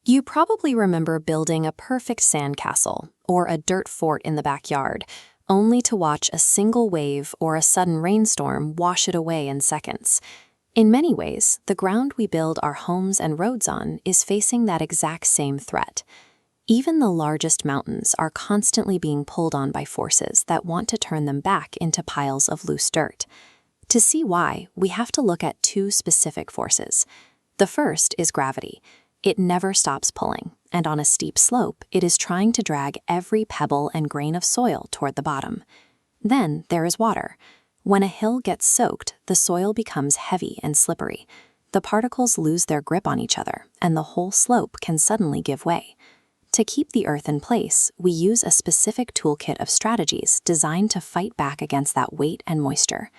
You probably remember building a perfect sandcastle or a dirt fort in the backyard, only to watch a single wave or a sudden rainstorm wash it away in seconds. In many ways, the ground we build our homes and roads on is facing that exact same threat. Even the largest mountains are constantly being pulled on by forces that want to turn them back into piles of loose dirt. To see why, we have to look at two specific forces. The first is gravity. It never stops pulling, and on a steep slope, it is trying to drag every pebble and grain of soil toward the bottom. Then there is water. When a hill gets soaked, the soil becomes heavy and slippery. The particles lose their grip on each other, and the whole slope can suddenly give way. To keep the earth in place, we use a specific toolkit of strategies designed to fight back against that weight and moisture.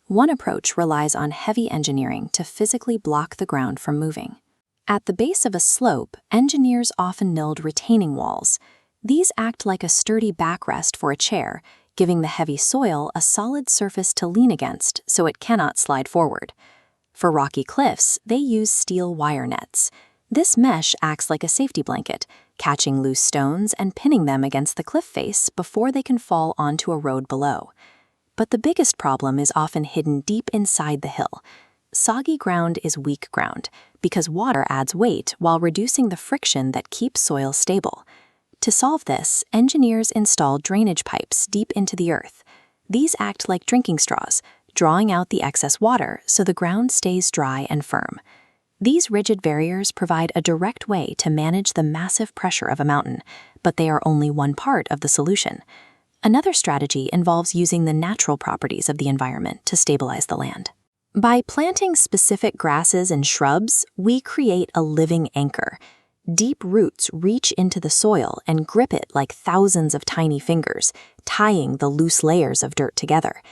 One approach relies on heavy engineering to physically block the ground from moving. At the base of a slope, engineers often build retaining walls. These act like a sturdy backrest for a chair, giving the heavy soil a solid surface to lean against so it cannot slide forward. For rocky cliffs, they use steel wire nets. This mesh acts like a safety blanket, catching loose stones and pinning them against the cliff face before they can fall onto a road below. But the biggest problem is often hidden deep inside the hill. Soggy ground is weak ground because water adds weight while reducing the friction that keeps soil stable. To solve this, engineers install drainage pipes deep into the earth. These act like drinking straws, drawing out the excess water so the ground stays dry and firm. These rigid barriers provide a direct way to manage the massive pressure of a mountain, but they are only one part of the solution. Another strategy involves using the natural properties of the environment to stabilize the land. By planting specific grasses and shrubs, we create a living anchor. Deep roots reach into the soil and grip it like thousands of tiny fingers, tying the loose layers of dirt together.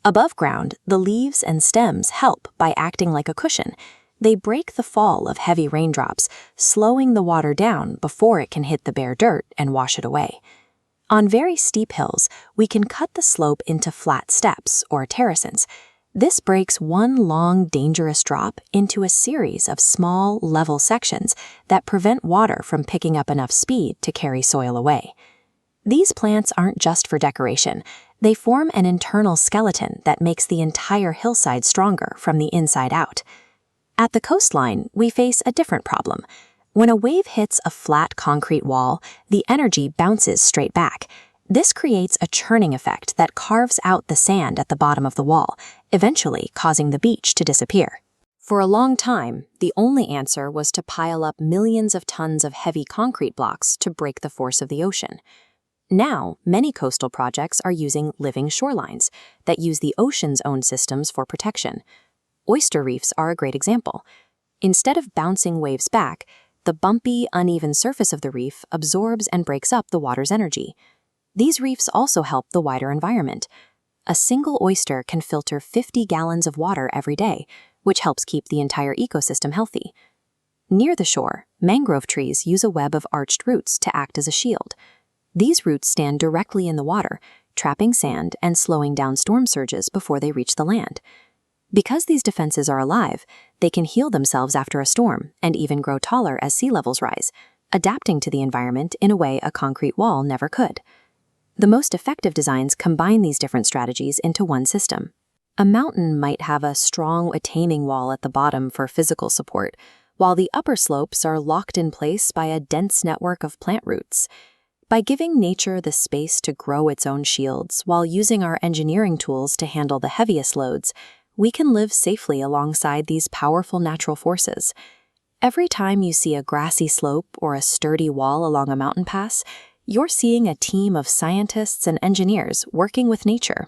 Above ground, the leaves and stems help by acting like a cushion. They break the fall of heavy raindrops, slowing the water down before it can hit the bare dirt and wash it away. On very steep hills, we can cut the slope into flat steps or terraces. This breaks one long, dangerous drop into a series of small, level sections that prevent water from picking up enough speed to carry soil away. These plants aren't just for decoration. They form an internal skeleton that makes the entire hillside stronger from the inside out. At the coastline, we face a different problem. When a wave hits a flat concrete wall, the energy bounces straight back. This creates a churning effect that carves out the sand at the bottom of the wall, eventually causing the beach to disappear. For a long time, the only answer was to pile up millions of tons of heavy concrete blocks to break the force of the ocean. Now, many coastal projects are using living shorelines that use the ocean's own systems for protection. Oyster reefs are a great example. Instead of bouncing waves back, the bumpy, uneven surface of the reef absorbs and breaks up the water's energy. These reefs also help the wider environment. A single oyster can filter 50 gallons of water every day, which helps keep the entire ecosystem healthy. Near the shore, mangrove trees use a web of arched roots to act as a shield. These roots stand directly in the water, trapping sand and slowing down storm surges before they reach the land. Because these defenses are alive, they can heal themselves after a storm and even grow taller as sea levels rise, adapting to the environment in a way a concrete wall never could. The most effective designs combine these different strategies into one system. A mountain might have a strong retaining wall at the bottom for physical support, while the upper slopes are locked in place by a dense network of plant roots. By giving nature the space to grow its own shields while using our engineering tools to handle the heaviest loads, we can live safely alongside these powerful natural forces. Every time you see a grassy slope or a sturdy wall along a mountain pass, you're seeing a team of scientists and engineers working with nature